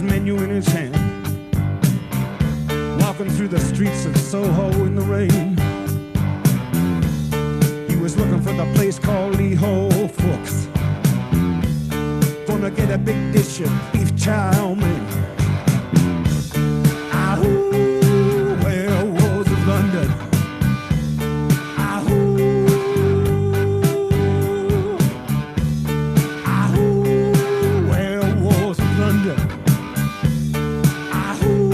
his menu in his hand, walking through the streets of Soho in the rain. He was looking for the place called Lee Ho Fook's, gonna get a big dish of beef chow mein. Ahoo, werewolves of London. Ahoo, ahoo, werewolves of London. Ahoo.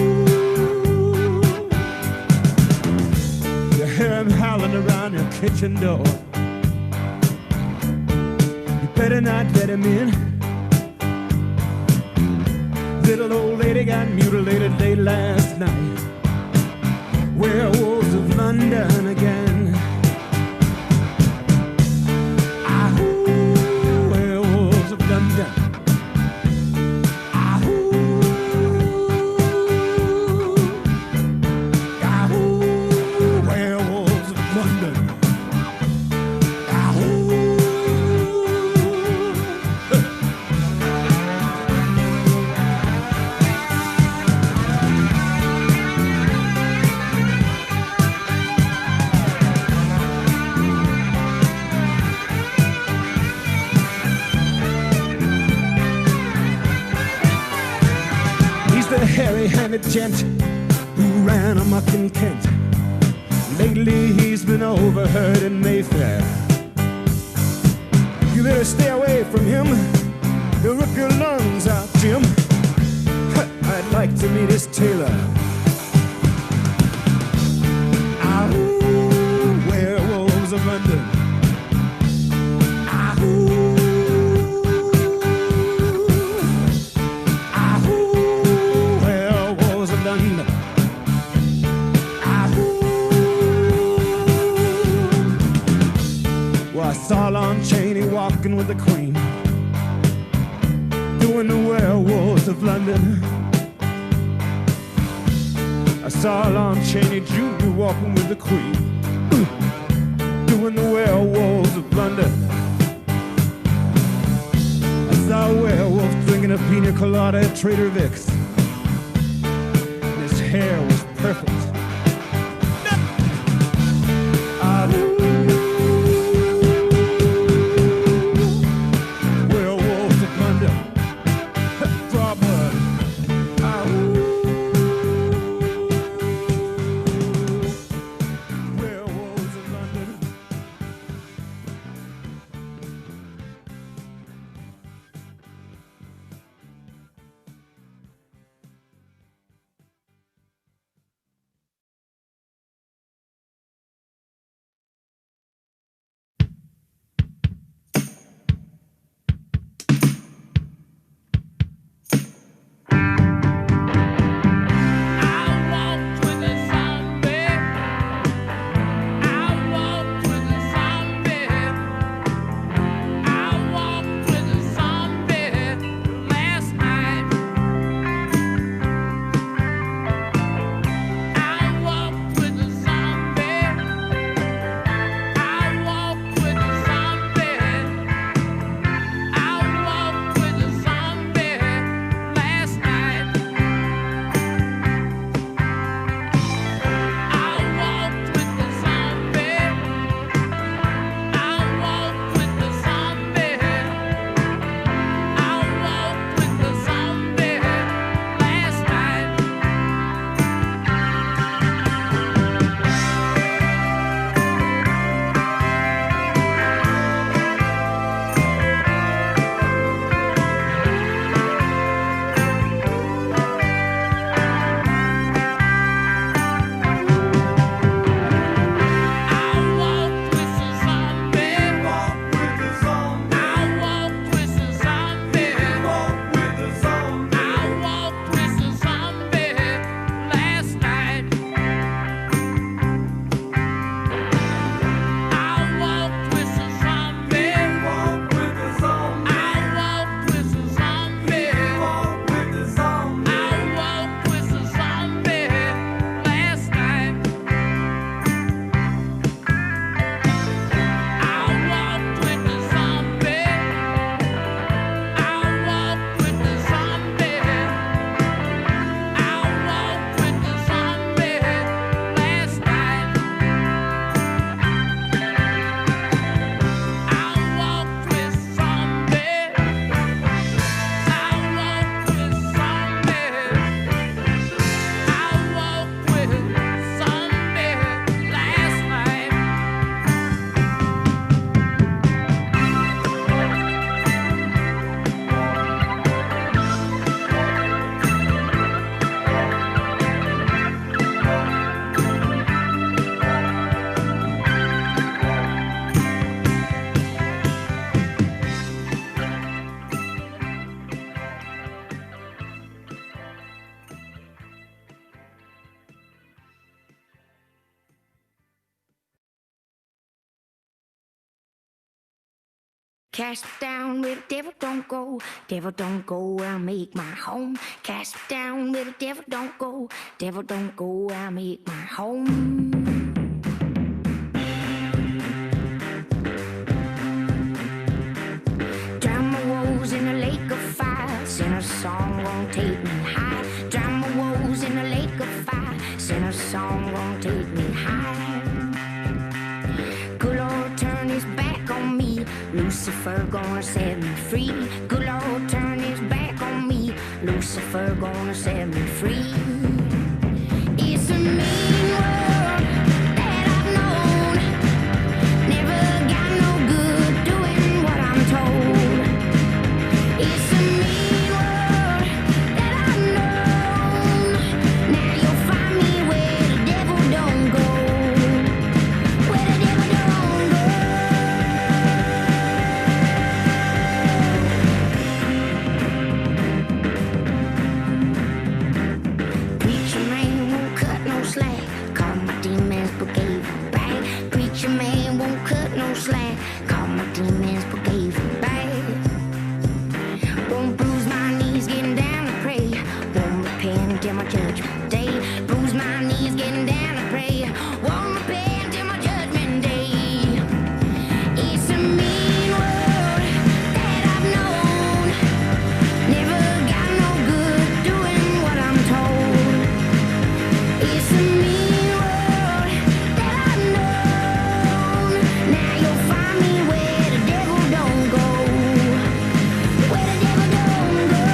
You hear him howling around your kitchen door. You better not let him in. Little old lady got mutilated late last night. Werewolves of London again. Ahoo, werewolves of London. Ahoo, ahoo, werewolves of London. The hairy-handed gent who ran amok in Kent. Lately he's been overheard in Mayfair. You better stay away from him. He'll rip your lungs out, Jim. I'd like to meet his tailor. Ahoo, werewolves of London. Ahoo. I saw Lon Chaney walking with the Queen, doing the werewolves of London. I saw Lon Chaney Jr. walking with the Queen, doing the werewolves of London. I saw a werewolf drinking a pina colada at Trader Vic's, and his hair was perfect. Cast me down where the devil don't go. Devil don't go where I make my home. Cast me down where the devil don't go. Devil don't go where I make my home. Drown my woes in a lake of fire. Sinner song won't take me high. Drown my woes in a lake of fire. Sinner song won't take me high. Good Lord turn his back on me. Lucifer gonna set me free. Good Lord turn his back on me. Lucifer gonna set me free. It's a mean world that I've known. Never got no good doing what I'm told. It's a mean world that I've known. Now you'll find me where the devil don't go. Where the devil don't go. Preacher man won't cut no slack. Call my demons but gave him back. Preacher man won't cut no slack. Call my demons but gave him back. Won't bruise my knees getting down to pray. Won't repent until my judgment day. Bruise my knees getting down to pray. Won't repent until my judgment day. It's a mean world that I've known. Never got no good doing what I'm told. It's a mean world that I've known. Now you'll find me where the devil don't go. Where the devil don't go.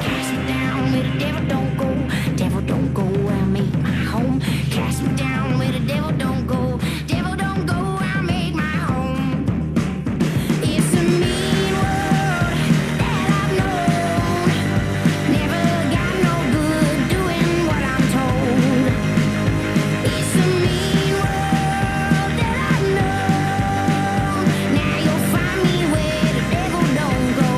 Cast me down where the devil don't go. Devil don't go where I make my home. Cast me down where the devil don't go. Devil don't go where I make my home. It's a mean world that I've known. Never got no good doing what I'm told. It's a mean world that I've known. Now you'll find me where the devil don't go.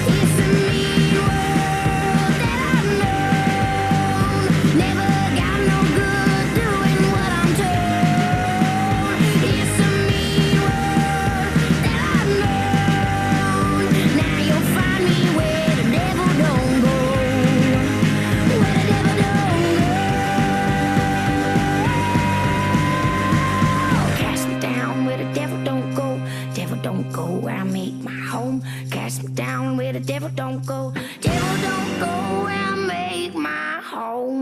It's a mean world that I've known. Never got no good doing what I'm told. It's a mean world that I've known. Now you'll find me where the devil don't go. Where the devil don't go. Cast me down where the devil don't go. Devil don't go where I make my home. Cast me down where the devil don't go. Devil don't go where I make my home.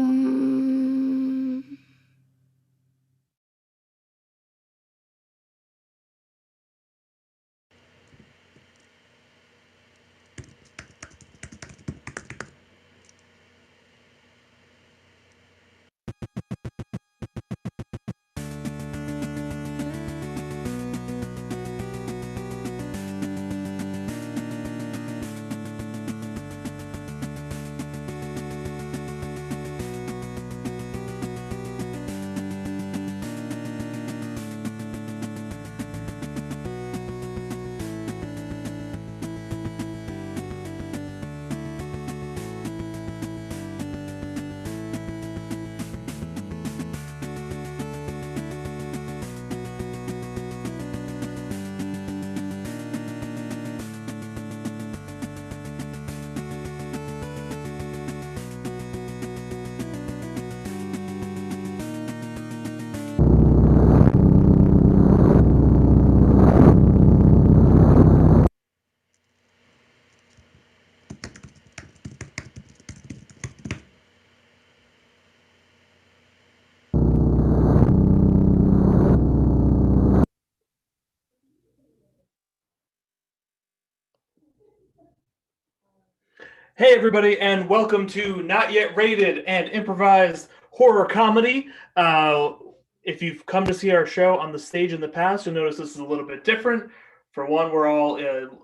Hey, everybody, and welcome to Not Yet Rated and Improvised Horror Comedy. If you've come to see our show on the stage in the past, you'll notice this is a little bit different. For one, we're all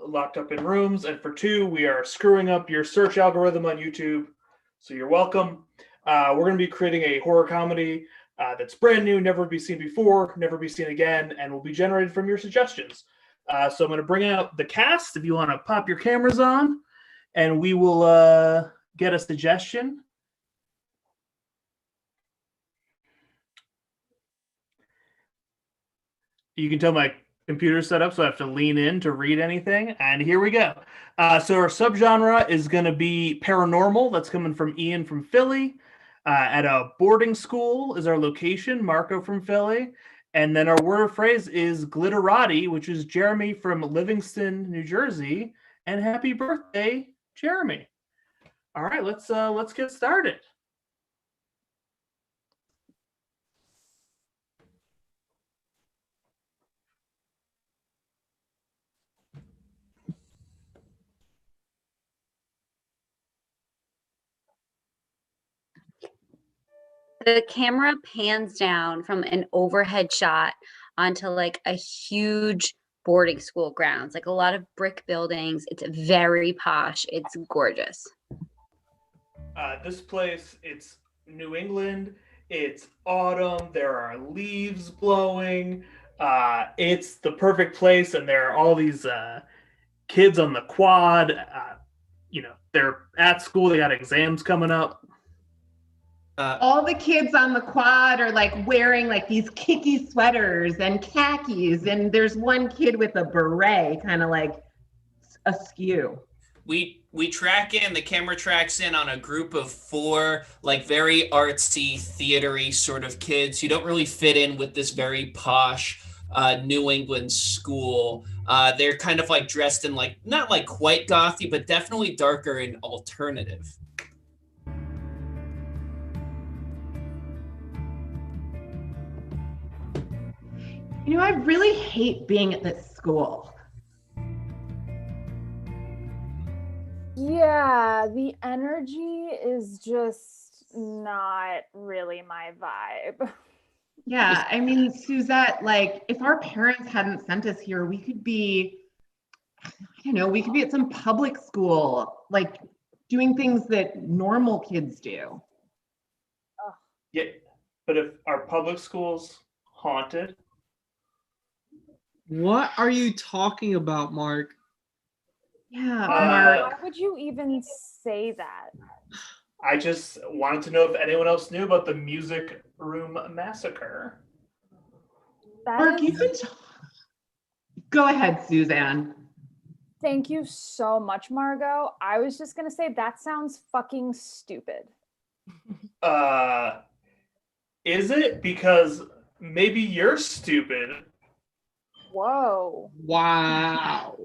locked up in rooms, and for two, we are screwing up your search algorithm on YouTube, so you're welcome. We're going to be creating a horror comedy that's brand new, never be seen before, never be seen again, and will be generated from your suggestions. So I'm going to bring out the cast if you want to pop your cameras on. And we will get a suggestion. You can tell my computer's set up, so I have to lean in to read anything. And here we go. So our subgenre is going to be paranormal. That's coming from Ian from Philly. At a boarding school is our location, Marco from Philly. And then our word or phrase is glitterati, which is Jeremy from Livingston, New Jersey. And happy birthday, Jeremy. All right, let's get started. The camera pans down from an overhead shot onto like a huge boarding school grounds, like a lot of brick buildings. It's very posh. It's gorgeous. This place, it's New England. It's autumn. There are leaves blowing. It's the perfect place, and there are all these kids on the quad. They're at school. They got exams coming up. All the kids on the quad are like wearing like these kicky sweaters and khakis, and there's one kid with a beret, kind of like askew. We track in, the camera tracks in on a group of 4 like very artsy, theatery sort of kids who don't really fit in with this very posh New England school. They're kind of like dressed in like, not like quite gothy, but definitely darker and alternative. You know, I really hate being at this school. Yeah, the energy is just not really my vibe. Yeah, I mean, Suzette, like if our parents hadn't sent us here, we could be, I don't know, we could be at some public school, like doing things that normal kids do. Yeah, but if our public school's haunted. What are you talking about, Mark? Yeah, Mark. Why would you even say that? I just wanted to know if anyone else knew about the music room massacre. Mark, you can go ahead, Suzanne. Thank you so much, Margot. I was just gonna say that sounds fucking stupid. Is it? Because maybe you're stupid. Whoa. Wow.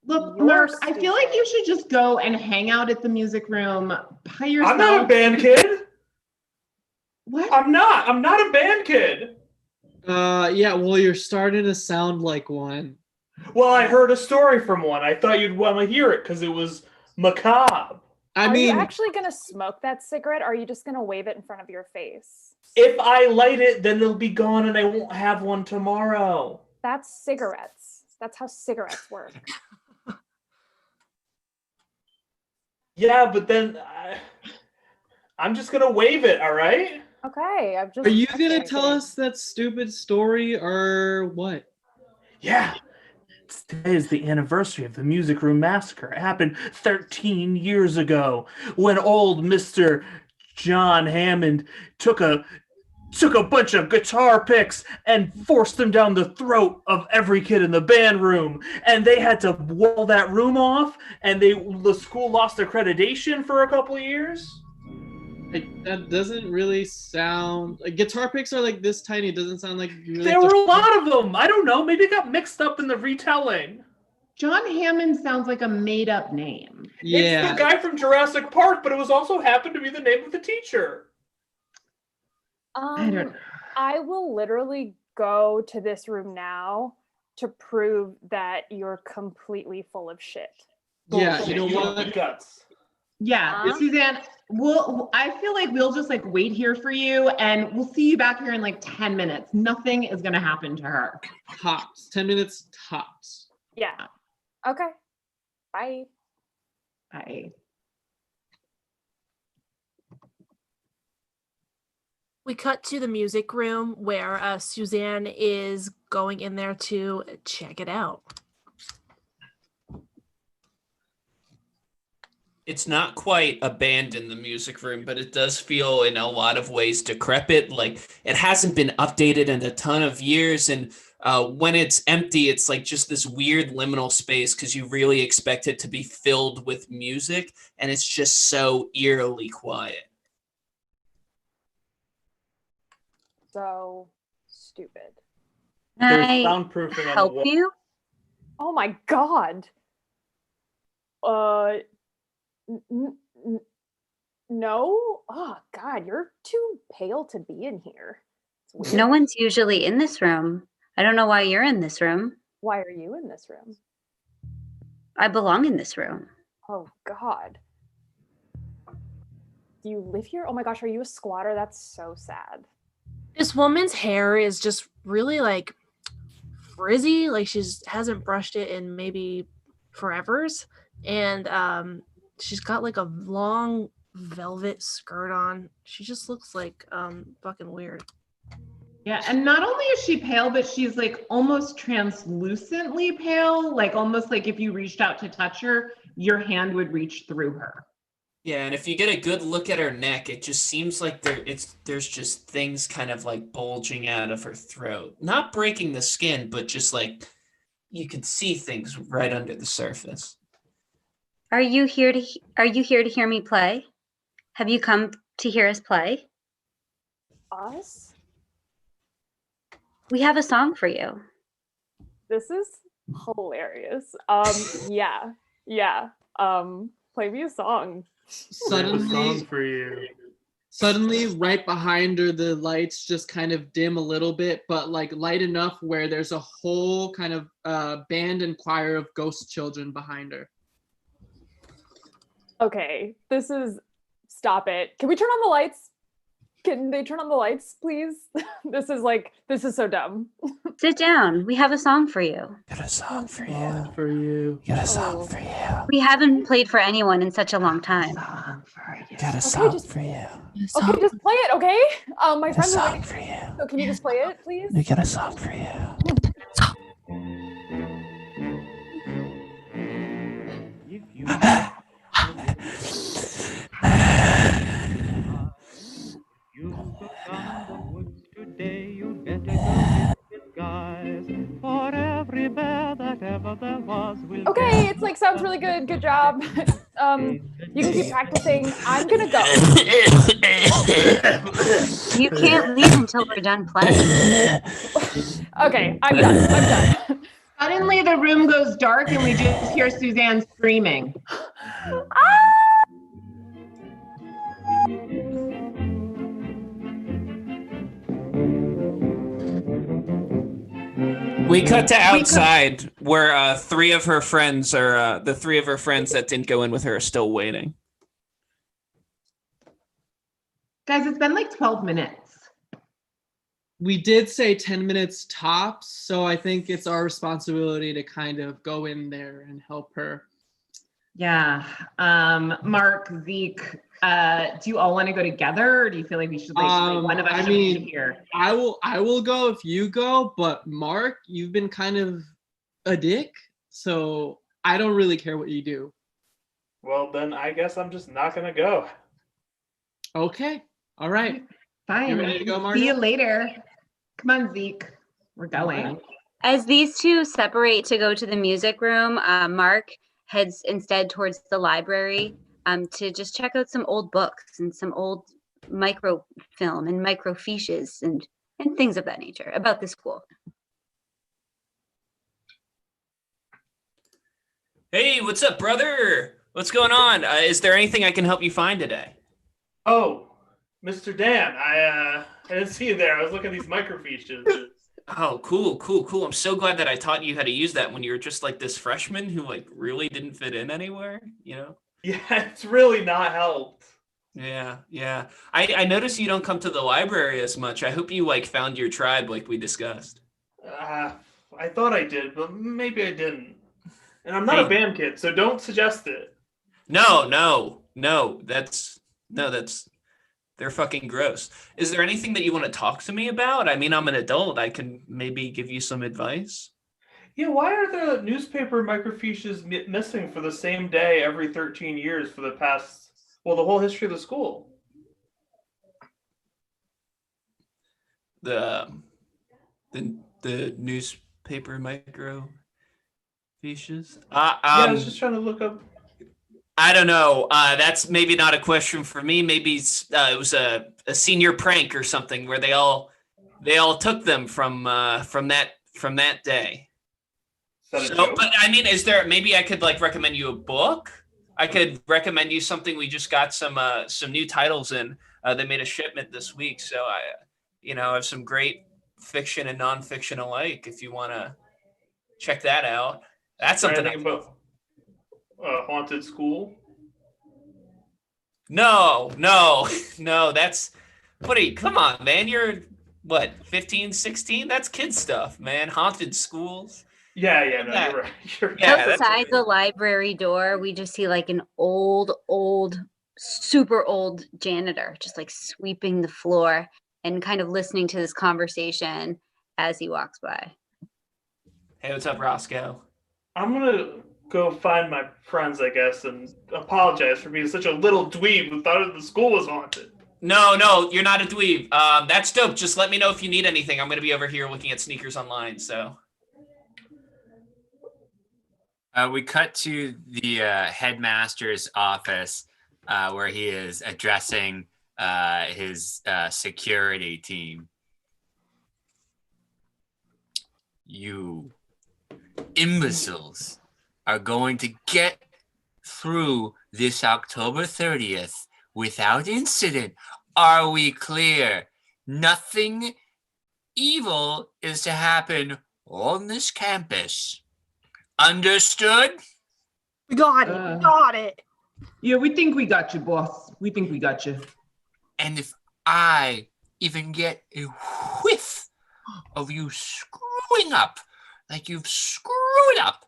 Look, You're Mark, stupid. I feel like you should just go and hang out at the music room by yourself. I'm not a band kid. What? I'm not a band kid. Yeah, well, you're starting to sound like one. Well, I heard a story from one. I thought you'd want to hear it because it was macabre. Are you actually gonna smoke that cigarette, or are you just gonna wave it in front of your face? If I light it, then it'll be gone and I won't have one tomorrow. That's cigarettes. That's how cigarettes work. Yeah, but then I'm just going to wave it, all right? Okay, I've just. Are you going to tell us that stupid story or what? Yeah. Today is the anniversary of the Music Room Massacre. It happened 13 years ago when old Mr. John Hammond took a bunch of guitar picks and forced them down the throat of every kid in the band room, and they had to wall that room off, and the school lost accreditation for a couple of years. That doesn't really sound like guitar picks are like this tiny. It doesn't sound like you really There were a lot of them. I don't know. Maybe it got mixed up in the retelling. John Hammond sounds like a made-up name. Yeah. It's the guy from Jurassic Park, but it was also happened to be the name of the teacher. I don't know. I will literally go to this room now to prove that you're completely full of shit. Yeah, you know You what? have the guts. Yeah, Suzanne, I feel like we'll just like wait here for you, and we'll see you back here in like 10 minutes. Nothing is gonna happen to her. Tops. 10 minutes tops. Yeah. Okay. Bye. Bye. We cut to the music room where Suzanne is going in there to check it out. It's not quite abandoned, the music room, but it does feel in a lot of ways decrepit. Like it hasn't been updated in a ton of years. And When it's empty, it's like just this weird liminal space because you really expect it to be filled with music, and it's just so eerily quiet. So stupid. There's I soundproofing on the help wall. you? Oh my god. No. Oh god, you're too pale to be in here. It's weird. No one's usually in this room. I don't know why you're in this room. Why are you in this room? I belong in this room. Oh god. Do you live here? Oh my gosh, are you a squatter? That's so sad. This woman's hair is just really like frizzy, like hasn't brushed it in maybe forevers, and she's got like a long velvet skirt on. She just looks like fucking weird. Yeah, and not only is she pale, but she's like almost translucently pale, like almost like if you reached out to touch her, your hand would reach through her. Yeah, and if you get a good look at her neck, it just seems like there's just things kind of like bulging out of her throat. Not breaking the skin, but just like you can see things right under the surface. Are you here to hear me play? Have you come to hear us play? Us? We have a song for you. This is hilarious. Yeah. Play me a song. Song for you. Suddenly, right behind her, the lights just kind of dim a little bit, but like light enough where there's a whole kind of band and choir of ghost children behind her. Okay, stop it. Can we turn on the lights? Can they turn on the lights, please? This is so dumb. Sit down. We have a song for you. Got a song for you. For you. Got a song for you. We haven't played for anyone in such a long time. Got a song for you. Okay, just play it, okay? My friends are waiting. for you. So can you just play it, please? We got a song for you. Today you better go disguise, for every bear that ever there was will. Okay, it's like sounds really good. Good job. You can keep practicing. I'm gonna go. You can't leave until we're done playing. Okay, I'm done. Suddenly the room goes dark and we just hear Suzanne screaming. We cut to outside where three of her friends that didn't go in with her are still waiting. Guys, it's been like 12 minutes. We did say 10 minutes tops, so I think it's our responsibility to kind of go in there and help her. Yeah. Mark, Zeke, do you all want to go together, or do you feel like we should like one of us should be here? I will go if you go, but Mark, you've been kind of a dick, so I don't really care what you do. Well, then I guess I'm just not gonna go. Okay. All right. Fine. You ready to go, Mark? See you later. Come on, Zeke. We're going. As these two separate to go to the music room, Mark heads instead towards the library to just check out some old books and some old microfilm and microfiches and things of that nature about the school. Hey, what's up, brother? What's going on? Is there anything I can help you find today? Oh, Mr. Dan, I didn't see you there. I was looking at these microfiches. Oh, cool. I'm so glad that I taught you how to use that when you were just like this freshman who like really didn't fit in anywhere, you know? Yeah, it's really not helped. Yeah. I noticed you don't come to the library as much. I hope you like found your tribe like we discussed. I thought I did, but maybe I didn't. And I'm not a band kid, so don't suggest it. No. They're fucking gross. Is there anything that you want to talk to me about? I mean, I'm an adult. I can maybe give you some advice. Yeah, why are the newspaper microfiches missing for the same day every 13 years for the whole history of the school? The paper micro fiches. Yeah, I was just trying to look up. I don't know. That's maybe not a question for me. Maybe it was a senior prank or something where they all took them from that day. So, but I mean, is there, maybe I could like recommend you a book? I could recommend you something. We just got some new titles in. They made a shipment this week, so I have some great fiction and nonfiction alike. If you want to check that out, that's something. About Haunted School. No. That's buddy. Come on, man. You're what, 15, 16? That's kid stuff, man. Haunted schools. Yeah, no, you're right. Outside the library door, we just see like an old, super old janitor just like sweeping the floor and kind of listening to this conversation as he walks by. Hey, what's up, Roscoe? I'm gonna go find my friends, I guess, and apologize for being such a little dweeb who thought the school was haunted. No, you're not a dweeb. That's dope. Just let me know if you need anything. I'm gonna be over here looking at sneakers online, so. We cut to the headmaster's office where he is addressing his security team. You imbeciles are going to get through this October 30th without incident. Are we clear? Nothing evil is to happen on this campus. Understood? We got it. Yeah, we think we got you, boss. We think we got you. And if I even get a whiff of you screwing up like you've screwed up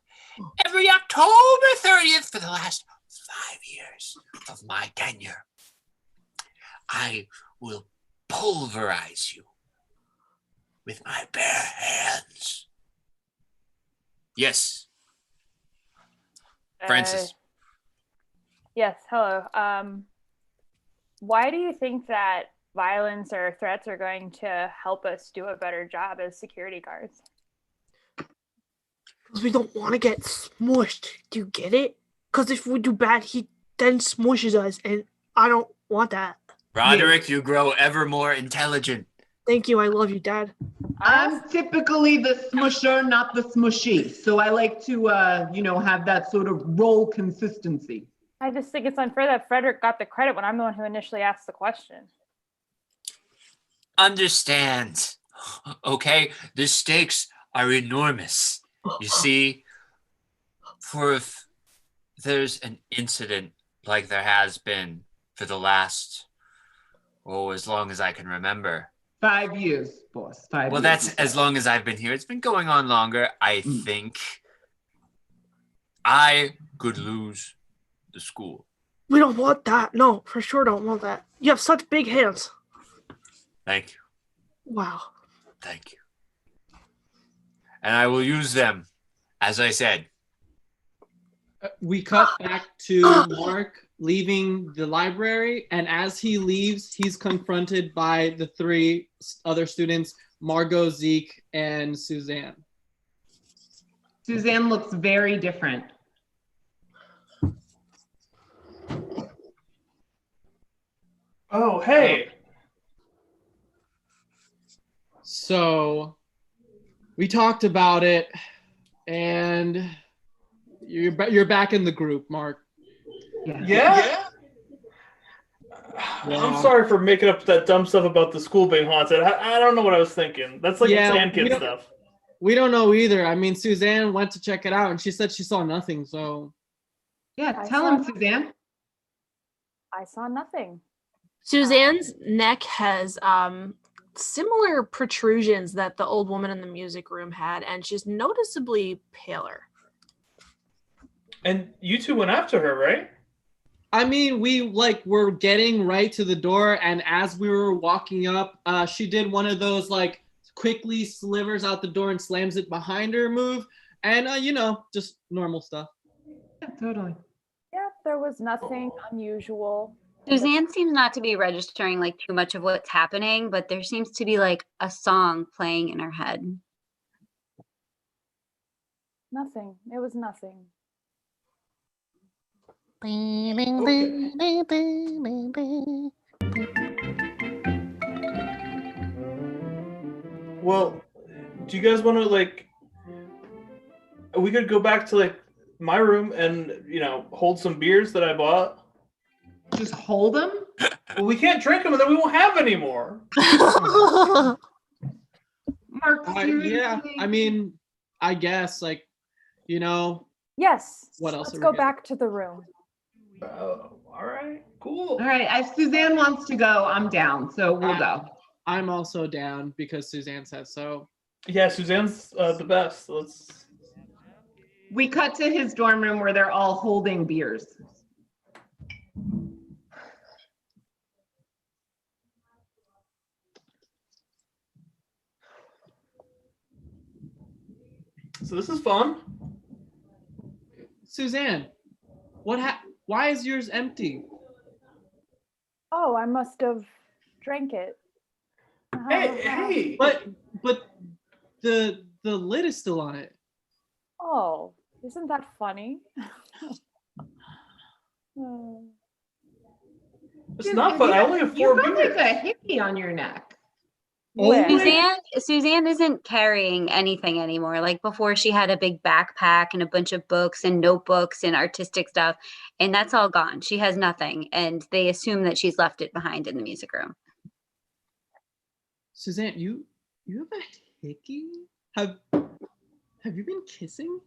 every October 30th for the last 5 years of my tenure, I will pulverize you with my bare hands. Yes. Francis. Yes, hello. Why do you think that violence or threats are going to help us do a better job as security guards? Because we don't want to get smushed. Do you get it? Because if we do bad, he then smushes us, and I don't want that. Roderick, you grow ever more intelligent. Thank you. I love you, Dad. I'm typically the smusher, not the smushy. So I like to, have that sort of role consistency. I just think it's unfair that Frederick got the credit when I'm the one who initially asked the question. Understand, okay? The stakes are enormous. You see, for if there's an incident like there has been for the last, as long as I can remember. 5 years, boss. 5 years. Well, that's as long as I've been here. It's been going on longer. I think I could lose the school. We don't want that. No, for sure don't want that. You have such big hands. Thank you. Wow. Thank you. And I will use them, as I said. We cut back to Mark leaving the library, and as he leaves, he's confronted by the 3 other students, Margot, Zeke, and Suzanne. Suzanne looks very different. Oh, hey. So we talked about it, and you're back in the group, Mark. Yeah? I'm sorry for making up that dumb stuff about the school being haunted. I don't know what I was thinking. That's like sand kid stuff. We don't know either. I mean, Suzanne went to check it out, and she said she saw nothing, so. Yeah, tell him, Suzanne. I saw nothing. Suzanne's neck has similar protrusions that the old woman in the music room had, and she's noticeably paler. And you 2 went after her, right? I mean, we were getting right to the door, and as we were walking up, she did one of those quickly slivers out the door and slams it behind her move, and just normal stuff. Yeah, totally. Yeah, there was nothing unusual. Suzanne seems not to be registering too much of what's happening, but there seems to be a song playing in her head. Nothing. It was nothing. Well, do you guys want to like? We could go back to like my room and hold some beers that I bought. Just hold them? Well, we can't drink them, and then we won't have any more. Mark, yeah, I mean, I guess Yes. What else Let's are we go getting? back to the room. Oh, all right, cool. All right, if Suzanne wants to go, I'm down, so we'll go. I'm also down because Suzanne says so. Yeah, Suzanne's the best. Let's. We cut to his dorm room where they're all holding beers. So this is fun. Suzanne, why is yours empty? Oh, I must have drank it. Hey. But the lid is still on it. Oh, isn't that funny? It's not fun. I only have 4 You got beers. like a hickey on your neck. Suzanne isn't carrying anything anymore. Like before, she had a big backpack and a bunch of books and notebooks and artistic stuff, and that's all gone. She has nothing, and they assume that she's left it behind in the music room. Suzanne, you have a hickey? Have you been kissing?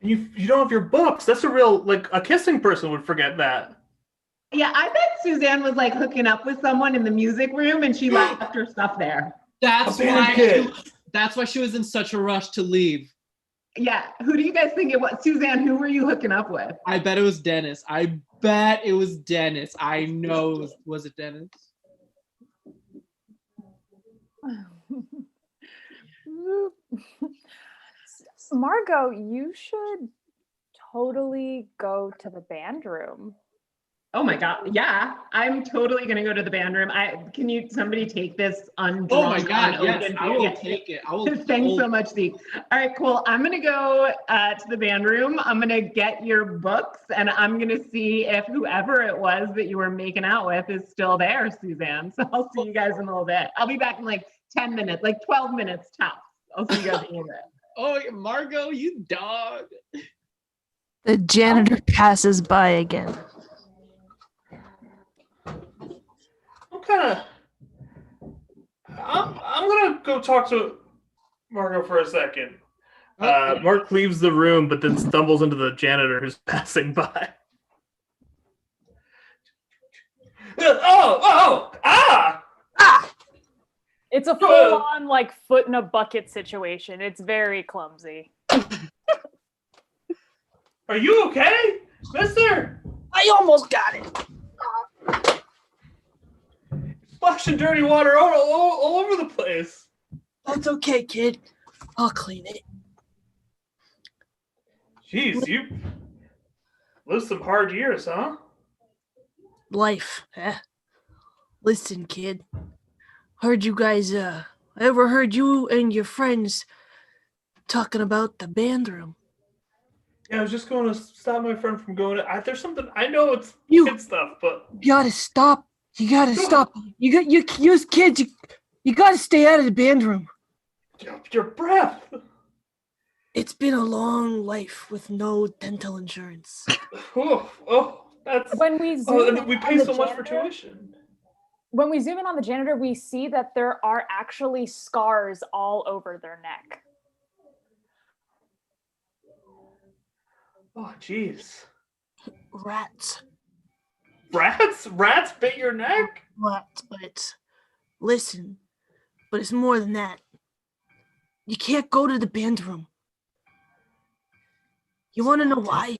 You don't have your books. That's a real a kissing person would forget that. Yeah, I bet Suzanne was like hooking up with someone in the music room and she left her stuff there. That's why she was in such a rush to leave. Yeah, who do you guys think it was? Suzanne, who were you hooking up with? I bet it was Dennis. I bet it was Dennis. I know. Was it Dennis? Margot, you should totally go to the band room. Oh my God. Yeah, I'm totally going to go to the band room. Can somebody take this undrunk? Oh my God, unopened yes, I beer? will Yeah. take it. I will. Thanks so much, Zeke. All right, cool. I'm going to go to the band room. I'm going to get your books and I'm going to see if whoever it was that you were making out with is still there, Suzanne. So I'll see you guys in a little bit. I'll be back in like 10 minutes, like 12 minutes tops. I'll see you guys in a bit. Oh, Margot, you dog. The janitor passes by again. I'm gonna go talk to Margot for a second. Mark leaves the room, but then stumbles into the janitor who's passing by. It's a full-on like foot in a bucket situation. It's very clumsy. Are you okay, mister? I almost got it. Splashing dirty water all over the place. That's okay, kid. I'll clean it. Jeez, you lived some hard years, huh? Life, eh? Listen, kid. Heard you guys, I overheard you and your friends talking about the band room. Yeah, I was just going to stop my friend from going. There's something I know it's kid stuff, but You gotta stop. You gotta stop. You kids. You gotta stay out of the band room. Your breath. It's been a long life with no dental insurance. That's when we zoom we in pay on so the much for janitor- tuition. When we zoom in on the janitor, we see that there are actually scars all over their neck. Oh, jeez. Rats. Rats? Rats bit your neck? Rats, but listen, but it's more than that. You can't go to the band room. You want to know why?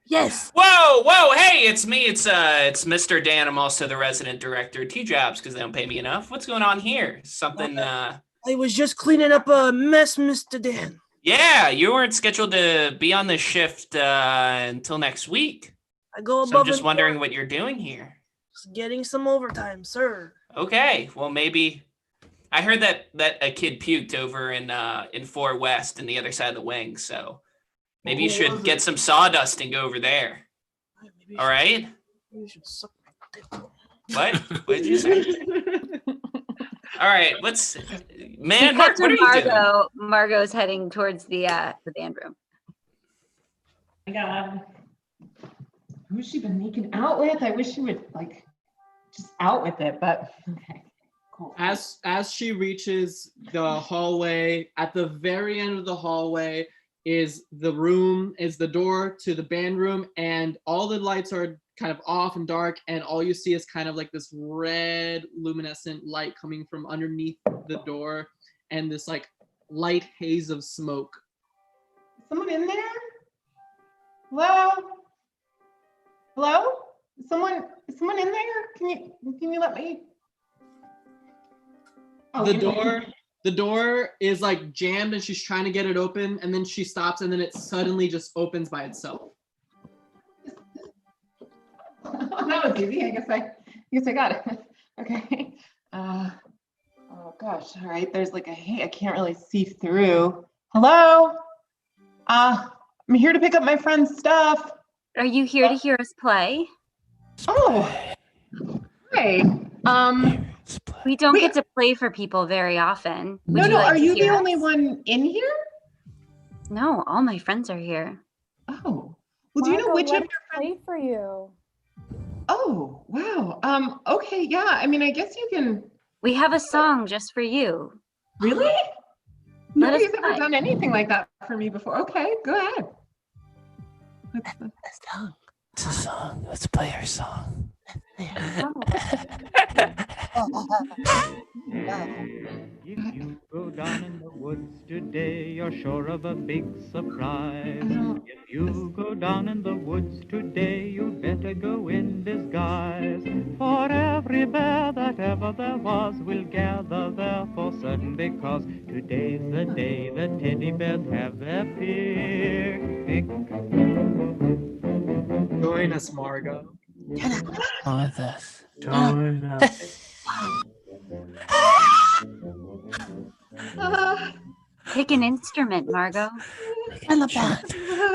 Yes. Whoa, hey, it's me. It's Mr. Dan. I'm also the resident director. 2 jobs because they don't pay me enough. What's going on here? Something I was just cleaning up a mess, Mr. Dan. Yeah, you weren't scheduled to be on this shift until next week. I go above. So I'm just and wondering beyond. what you're doing here. Just getting some overtime, sir. Okay, well maybe I heard that a kid puked over in 4 West and the other side of the wing, so Maybe you should get some sawdust and go over there. All right? You should suck my dick. What? What did you say? All right, let's. Man, We Mark, cut what are to you doing? Margot's heading towards the band room. Oh my God. Who's she been making out with? I wish she would like just out with it, but okay. Cool. As she reaches the hallway, at the very end of the hallway is the door to the band room, and all the lights are kind of off and dark, and all you see is kind of like this red luminescent light coming from underneath the door, and this like light haze of smoke. Is someone in there? Hello? Hello? Is someone in there? Can you let me? Oh, The door is like jammed, and she's trying to get it open, and then she stops, and then it suddenly just opens by itself. That was easy. I guess I got it. Okay. Oh gosh. All right. There's like I can't really see through. Hello? I'm here to pick up my friend's stuff. Are you here to hear us play? Oh. Hey. We don't Wait. get to play for people very often. Would No. like Are to you the hear only us? one in here? No, all my friends are here. Oh. Well, do you know which of let's your friends? play for you? Oh, wow. Okay. Yeah. I mean, I guess you can. We have a song just for you. Really? Let us Nobody's ever play. done anything like that for me before. Okay. Go ahead. It's a song. Let's play our song. If you go down in the woods today, you're sure of a big surprise. If you go down in the woods today, you'd better go in disguise. For every bear that ever there was will gather there for certain, because today's the day the teddy bears have their picnic. Join us, Margot. Come with us. Join us. Pick an instrument, Margot.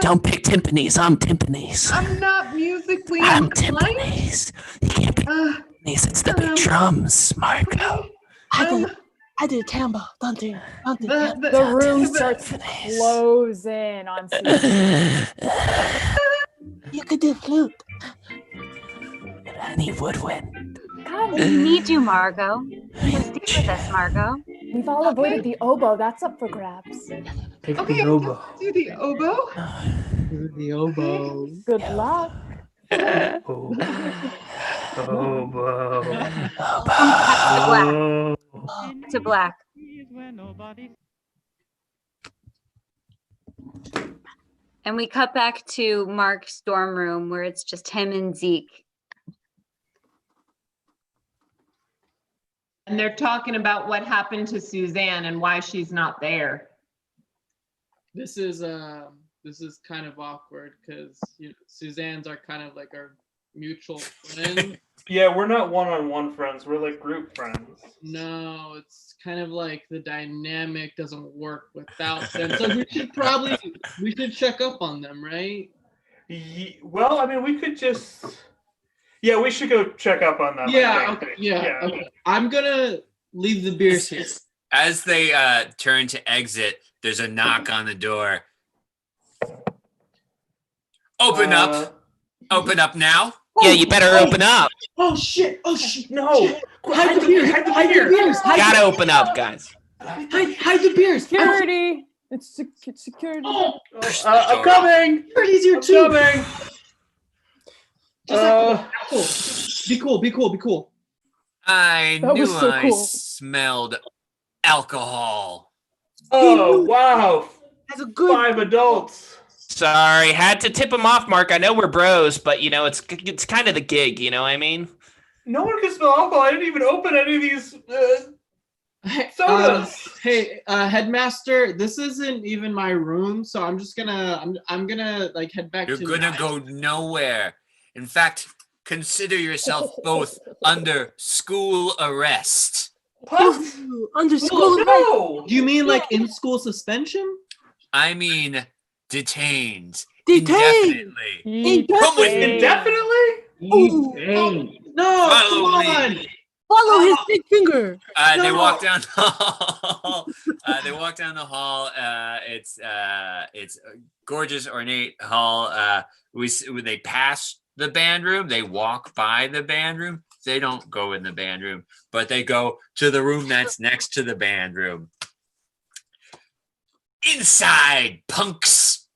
Don't pick timpanis. I'm timpanis. I'm not musically I'm inclined. timpanis. You can't pick timpanis. It's the big drums, Margot. I do tambo. Don't do tambo. The room starts to close in on Susan. You could do flute. I need woodwind. God, We need you, Margot. So stay with us, Margot. we've all avoided the oboe. That's up for grabs. Pick Okay, the oboe. do the oboe. The oboe. Good luck. Oboe. Oboe. To black. And we cut back to Mark's dorm room where it's just him and Zeke. And they're talking about what happened to Suzanne and why she's not there. This is kind of awkward because Suzanne's are kind of like our mutual friend. Yeah, we're not one-on-one friends. We're like group friends. No, it's kind of like the dynamic doesn't work without them. So we should check up on them, right? Well, I mean, we could just. Yeah, we should go check up on them. Yeah. Okay. Yeah. Okay. I'm gonna leave the beers here. As they turn to exit, there's a knock on the door. Open up. Open up now. Yeah, you better open up. Oh shit! No! Hide the beers! Hide the beers! Gotta open up, guys. Hide the beers! Security. It's security. Oh, I'm coming! Security's here I'm too. coming! Be cool. I That knew was so I cool. smelled alcohol. Oh, wow! That's a good. 5 adults. Sorry, had to tip him off, Mark. I know we're bros, but it's kind of the gig, you know what I mean? No one can smell alcohol. I didn't even open any of these sodas. Hey, headmaster, this isn't even my room, so I'm just gonna like head back. You're to gonna go nowhere. In fact, consider yourself both under school arrest. What? Under school. No! Do you mean like in school suspension? I mean, detained Detained. indefinitely. Come with indefinitely? No, Follow come me. on. Follow his big finger. They No. walk down the hall. They walk down the hall. It's a gorgeous, ornate hall. They pass the band room. They walk by the band room. They don't go in the band room, but they go to the room that's next to the band room. Inside, punks.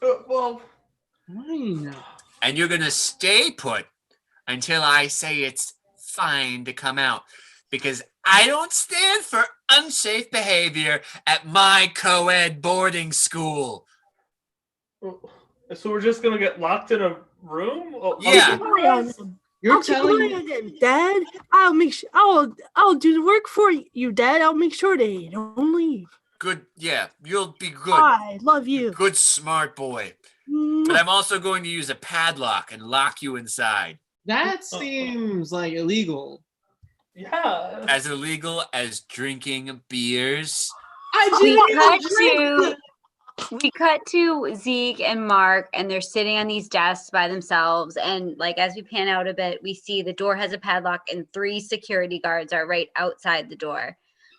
Well, Fine. And you're gonna stay put until I say it's fine to come out, because I don't stand for unsafe behavior at my co-ed boarding school. so we're just gonna get locked in a room? Yeah. You're telling me. Dad, I'll make sure I'll do the work for you, Dad. I'll make sure they don't leave. Good, yeah, you'll be good. I love you. Good, smart boy. But I'm also going to use a padlock and lock you inside. That seems like illegal. Yeah. As illegal as drinking beers. We cut to Zeke and Mark, and they're sitting on these desks by themselves. And like as we pan out a bit, we see the door has a padlock and 3 security guards are right outside the door.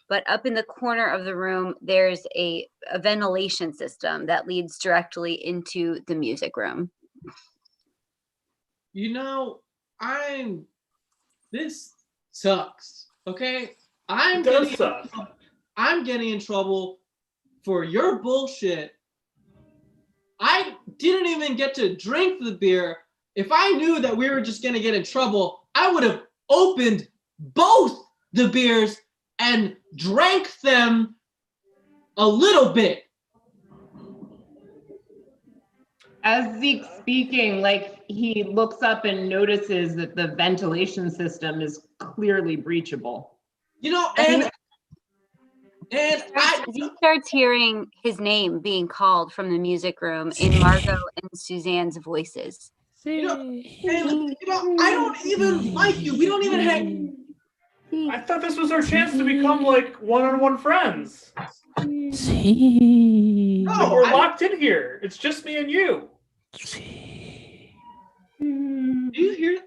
But up in the corner of the room, there's a ventilation system that leads directly into the music room. You know, this sucks. Okay? I'm getting in trouble for your bullshit. I didn't even get to drink the beer. If I knew that we were just gonna get in trouble, I would have opened both the beers and drank them a little bit. As Zeke's speaking, like he looks up and notices that the ventilation system is clearly breachable. You know, Zeke starts hearing his name being called from the music room in Margot and Suzanne's voices. I don't even like you. We don't even hang. I thought this was our chance to become like one-on-one friends. But we're locked in here. It's just me and you. Do you hear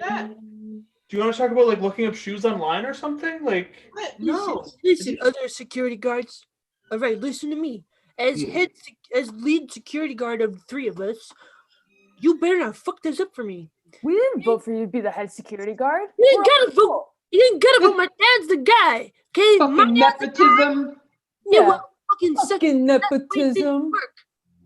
that? Do you want to talk about like looking up shoes online or something? Like what? No. Listen, other security guards. All right, listen to me. As lead security guard of the 3 of us, you better not fuck this up for me. We didn't vote for you to be the head security guard. You didn't gotta vote. You didn't gotta vote. My dad's the guy. Okay, fucking nepotism. Yeah, well, fucking nepotism.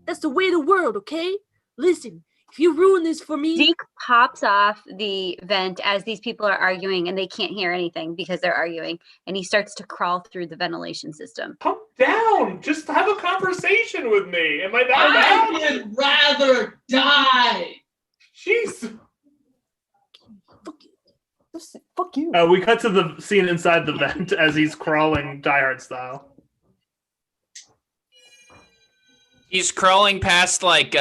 That's the way of the world. Okay, listen. If you ruin this for me, Zeke pops off the vent as these people are arguing, and they can't hear anything because they're arguing. And he starts to crawl through the ventilation system. Calm down. Just have a conversation with me. Am I that bad? I would rather die. Jeez. Fuck you. We cut to the scene inside the vent as he's crawling Die Hard style. He's crawling past like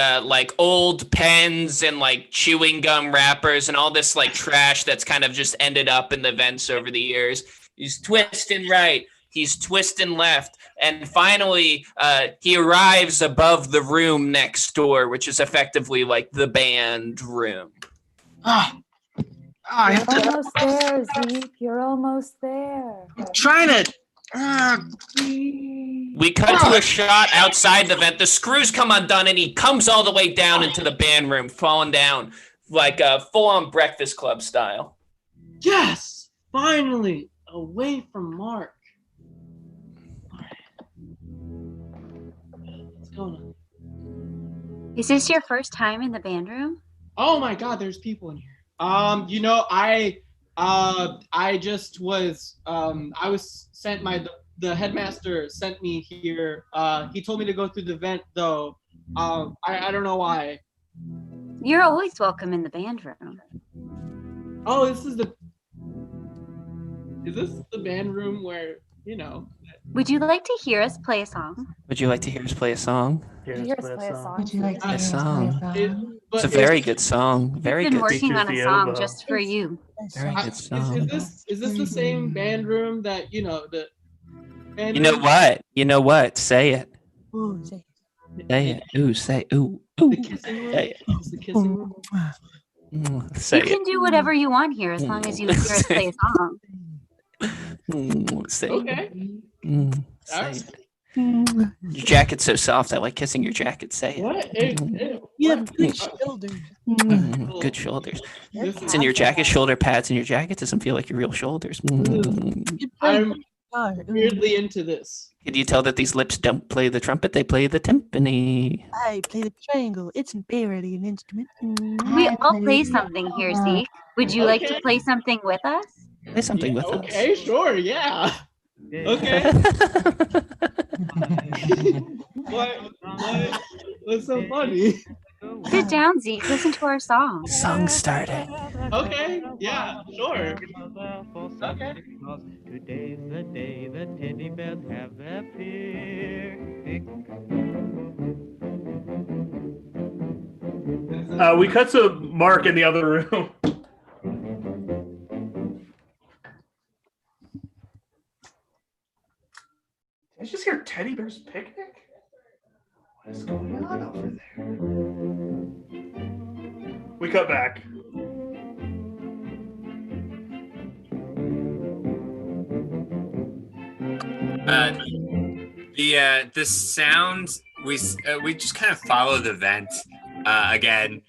old pens and like chewing gum wrappers and all this like trash that's kind of just ended up in the vents over the years. He's twisting right, he's twisting left, and finally he arrives above the room next door, which is effectively like the band room. You're almost there, Zeke. You're almost there. I'm trying to. We cut to a shot outside the vent. The screws come undone, and he comes all the way down into the band room, falling down like a full-on Breakfast Club style. Yes, finally away from Mark. What's going on? Is this your first time in the band room? Oh my God, there's people in here. You know, I just was I was sent the headmaster sent me here. He told me to go through the vent though. I don't know why. You're always welcome in the band room. Oh, is this the band room where, you know? Would you like to hear us play a song? Would you like to hear us play a song? Would you play a song? Would you like to A hear us song. play a song? It's a very good song. Very We've been good. working on a Features song the just for you. Very good song. Is this the same band room that, you know, the band You know room? what? You know what? Say it. oh, say Say it. Ooh, say ooh. Ooh. The kissing room. Say it. It's the kissing room. Say You can do whatever you want here as long as you hear us play a song. Say Okay. it. Say it. Your jacket's so soft. I like kissing your jacket. Say it. What? You have good shoulders. Good shoulders. This It's in your jacket, shoulder pads in your jacket. Doesn't feel like your real shoulders. I'm weirdly into this. Can you tell that these lips don't play the trumpet? They play the timpani. I play the triangle. It's barely an instrument. We all play something here, Zeke. Would you like to Okay. play something with us? Play something with us. Okay, sure, yeah. Okay. What's so funny? Sit down, Zeke. Listen to our song. Song started. Okay, yeah, sure. Okay. Today's the day the teddy bears have their picnic. We cut to Mark in the other room. Did I just hear Teddy Bear's Picnic? What is going on over there? We cut back. The sound we just kind of follow the vent again.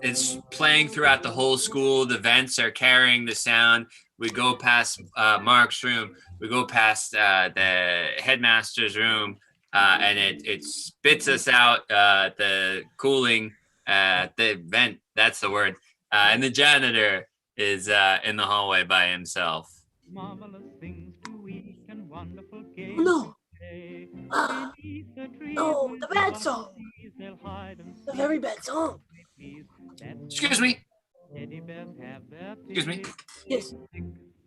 It's playing throughout the whole school. The vents are carrying the sound. We go past Mark's room. We go past the headmaster's room, and it spits us out the cooling the vent. That's the word. And the janitor is in the hallway by himself. Marvelous things to eat and wonderful games. No. No, No, the bad song. The very bad song. Excuse me. Excuse me. Yes.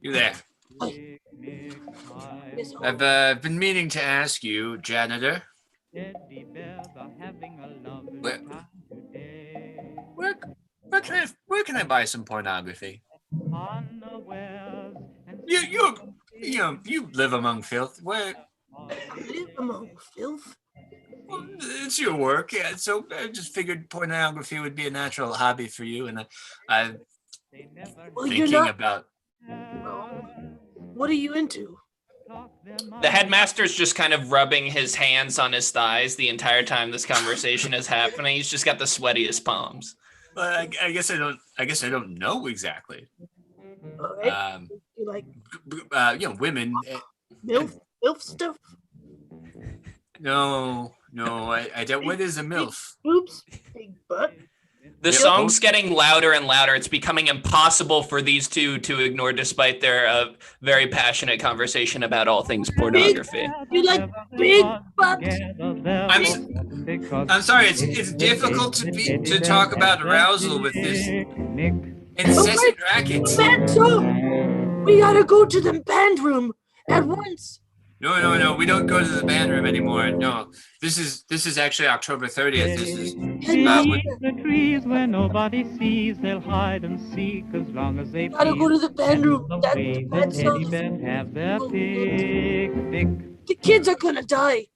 You there? Yes. I've been meaning to ask you, janitor. Where can I buy some pornography? You live among filth. Where? Live among filth? Well, it's your work, yeah. So I just figured pornography would be a natural hobby for you, and I'm Well, thinking you're not. about. What are you into? The headmaster's just kind of rubbing his hands on his thighs the entire time this conversation is happening. He's just got the sweatiest palms. I guess I don't know exactly. All right. You like Women. MILF stuff? No, I don't. What is a MILF? Oops. Big butt. The song's getting louder and louder. It's becoming impossible for these two to ignore despite their very passionate conversation about all things pornography. You like big butts? I'm sorry. It's difficult to talk about arousal with this incessant racket. Band song! We gotta go to the band room at once. No. We don't go to the band room anymore. No, this is actually October 30th. This is the trees where nobody sees, they'll hide and seek as long as they Gotta go to the band room. The That's way the the band teddy song. bears have their picnic. The kids are gonna die.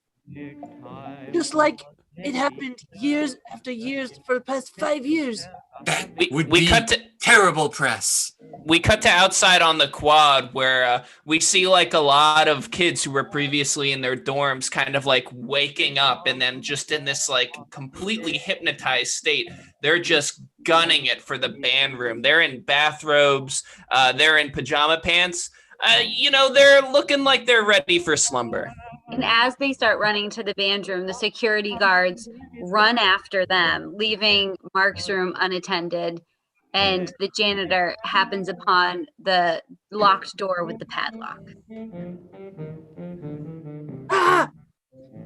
Just like it happened years after years for the past 5 years. that We would be cut to terrible press. we cut to outside on the quad where we see like a lot of kids who were previously in their dorms kind of like waking up and then just in this like completely hypnotized state. They're just gunning it for the band room. They're in bathrobes. They're in pajama pants. They're looking like they're ready for slumber. And as they start running to the band room, the security guards run after them, leaving Mark's room unattended. And the janitor happens upon the locked door with the padlock.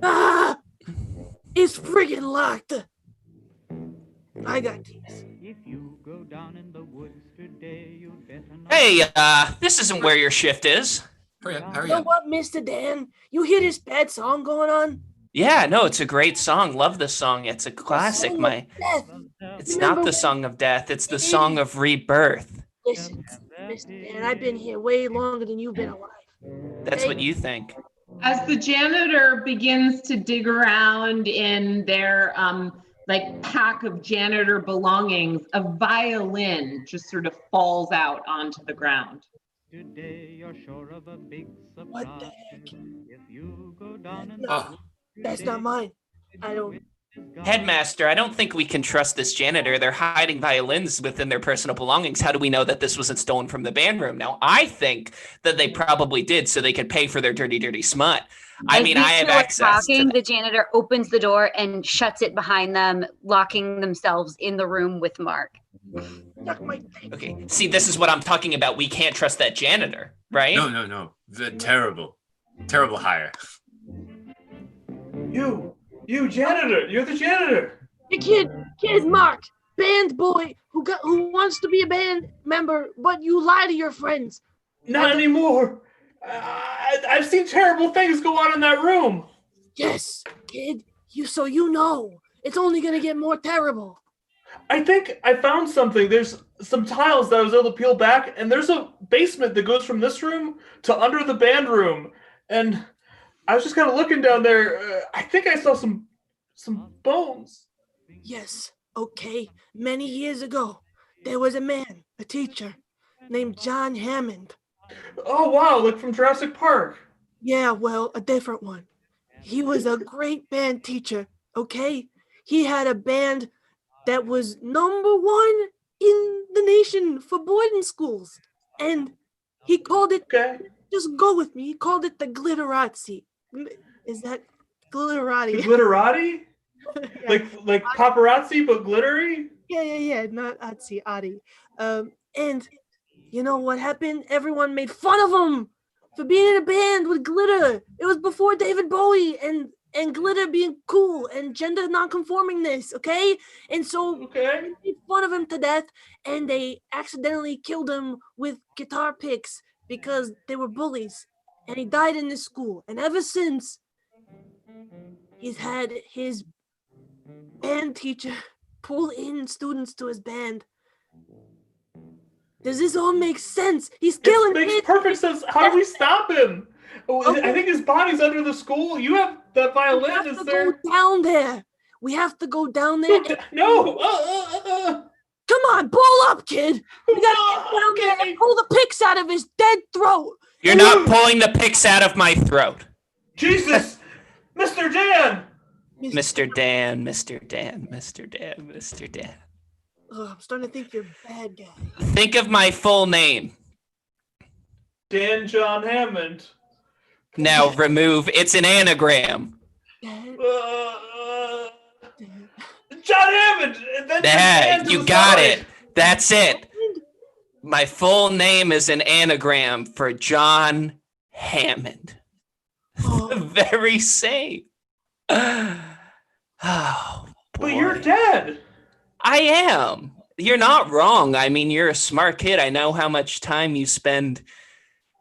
Ah! It's friggin' locked. I got keys. Hey, this isn't where your shift is. Hurry You know what, Mr. Dan? You hear this bad song going on? Yeah, no, it's a great song. Love the song. It's a classic. Song of death. It's Remember not the when- song of death. It's the song of rebirth. Listen, Mr. Dan, I've been here way longer than you've been alive. That's Okay? what you think. As the janitor begins to dig around in their like pack of janitor belongings, a violin just sort of falls out onto the ground. Today you're sure of a big surprise. What the heck? If you go down in Oh, That's not mine. I don't. Headmaster, I don't think we can trust this janitor. They're hiding violins within their personal belongings. How do we know that this wasn't stolen from the band room? Now, I think that they probably did so they could pay for their dirty, dirty smut. I mean, I have access to that. The janitor opens the door and shuts it behind them, locking themselves in the room with Mark. Okay, see, this is what I'm talking about. We can't trust that janitor, right? No. The terrible hire. You janitor, you're the janitor. The kid Mark, band boy who wants to be a band member, but you lie to your friends. Not anymore. I've seen terrible things go on in that room. Yes, kid. You know it's only gonna get more terrible. I think I found something. There's some tiles that I was able to peel back, and there's a basement that goes from this room to under the band room. And I was just kind of looking down there. I think I saw some bones. Yes. Okay. Many years ago, there was a teacher, named John Hammond. Oh wow! Like from Jurassic Park. Yeah, well, a different one. He was a great band teacher. Okay, he had a band that was #1 in the nation for boarding schools, and he called it. Okay. Just go with me. He called it the Glitterazzi. Is that glitterati? The glitterati? like paparazzi but glittery? Yeah. Not Atzi, Adi. And you know what happened? Everyone made fun of him for being in a band with glitter. It was before David Bowie and glitter being cool and gender non-conformingness, okay? And so they made fun of him to death, and they accidentally killed him with guitar picks because they were bullies. And he died in this school. And ever since, he's had his band teacher pull in students to his band. Does this all make sense? He's killing kids. It makes perfect sense. How do we stop him? Okay. I think his body's under the school. You have that violin. We have to go down there. We have to go down there. No. Come on, ball up, kid. We gotta get down there and pull the picks out of his dead throat. You're not pulling the picks out of my throat. Jesus! Mr. Dan! Mr. Dan. I'm starting to think you're a bad guy. Think of my full name. Dan John Hammond. Now remove. It's an anagram. John Hammond! Dad, you got it. That's it. My full name is an anagram for John Hammond. The very same. Oh, boy. But you're dead. I am. You're not wrong. I mean, you're a smart kid. I know how much time you spend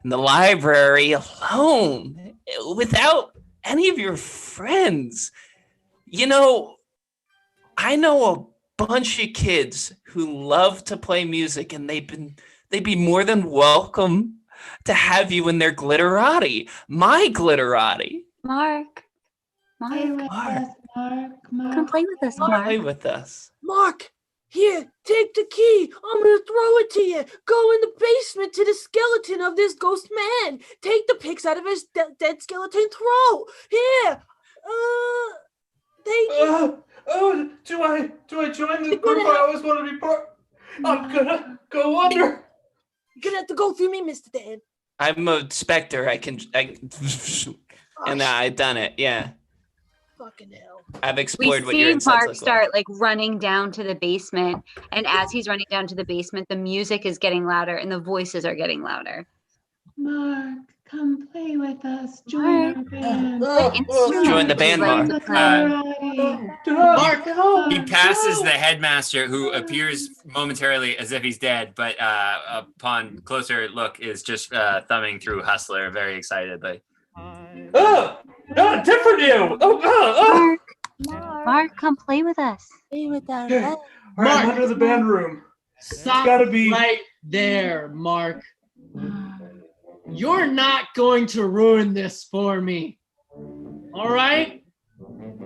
in the library alone without any of your friends. You know, I know a bunch of kids who love to play music, and they'd be more than welcome to have you in their glitterati. My glitterati. Mark. Come play with us, Mark. Play with us. Mark, here, take the key. I'm gonna throw it to you. Go in the basement to the skeleton of this ghost man. Take the picks out of his dead skeleton throat. Here. Thank you. Do I join the group I always want to be part? I'm gonna go under. You're gonna have to go through me, Mr. Dan. I'm a specter. And I've done it. Yeah. Fucking hell. I've explored what your We insides see Mark look start like running down to the basement, and as he's running down to the basement, the music is getting louder and the voices are getting louder. Mark, come play with us. Join our band. Join the band, Mark. Mark, he passes the headmaster, who appears momentarily as if he's dead, but upon closer look is just thumbing through Hustler very excitedly. Different you! Mark, come play with us. Play with us. All right, I'm under the band room. Stop Gotta be right there, Mark. you're not going to ruin this for me. All right?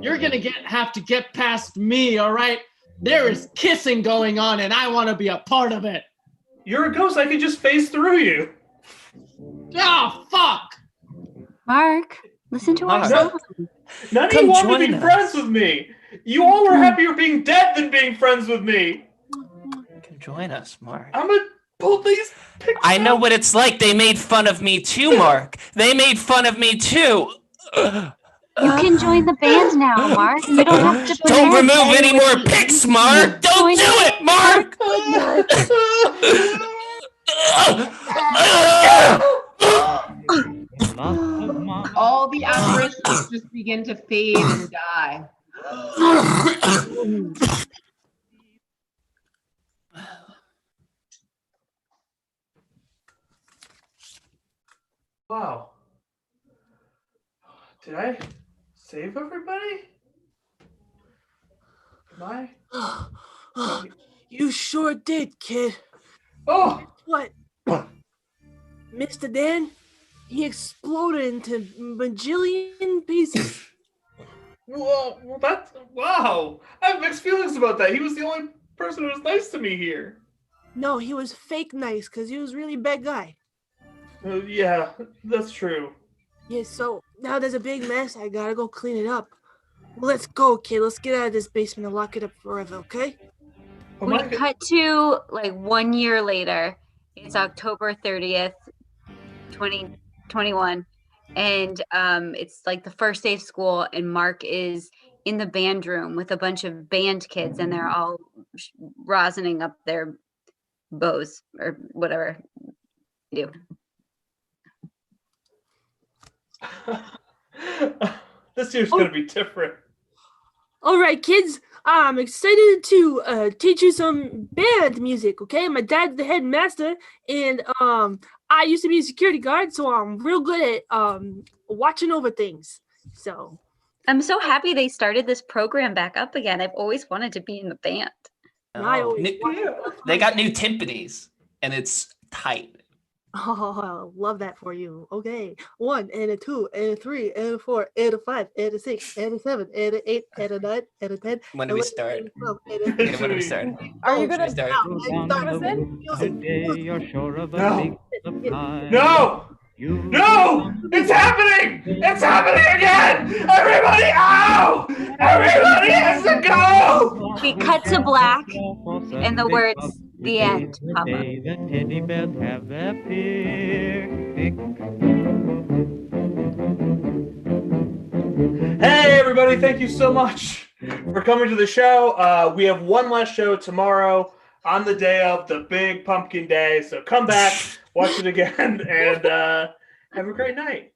You're going to have to get past me, all right? There is kissing going on, and I want to be a part of it. You're a ghost. I can just phase through you. Oh, fuck! Mark, listen to our Mark. song. None of you want to be friends with me. You all were happier being dead than being friends with me. Come join us, Mark. I'm gonna pull these pictures. I know what it's like. They made fun of me too, Mark. They made fun of me too. You can join the band now, Mark. You don't have to Don't pretend remove that any more pics, Mark. Don't do it, Mark. All the apparitions just begin to fade and die. Wow. Did I save everybody? Am I? You sure did, kid. Oh! What? Mr. Dan, he exploded into bajillion pieces. Whoa, wow. I have mixed feelings about that. He was the only person who was nice to me here. No, he was fake nice because he was really bad guy. Yeah, that's true. Yeah, so now there's a big mess. I gotta go clean it up. Let's go, kid. Let's get out of this basement and lock it up forever, okay? We cut to like 1 year later. It's October 30th, 2021. And it's like the first day of school, and Mark is in the band room with a bunch of band kids, and they're all rosining up their bows or whatever you do. This year's gonna be different. All right, kids. I'm excited to teach you some band music, okay? My dad's the headmaster, and I used to be a security guard, so I'm real good at watching over things. So I'm so happy they started this program back up again. I've always wanted to be in the band. They got new timpanis, and it's tight. Oh, love that for you. Okay. 1 and a 2 and a 3 and a 4 and a 5 and a 6 and a 7 and a 8 and a 9 and a 10. When do we start? When do we start? Are you gonna start? start us in? Today you're sure of a big surprise. No! No! It's happening! It's happening again! Everybody, ow! Everybody has to go! We cut to black, and the words, the end, pop up. Today the teddy bears have their picnic. Hey, everybody, thank you so much for coming to the show. We have one last show tomorrow on the day of the big pumpkin day, so come back, watch it again, and have a great night.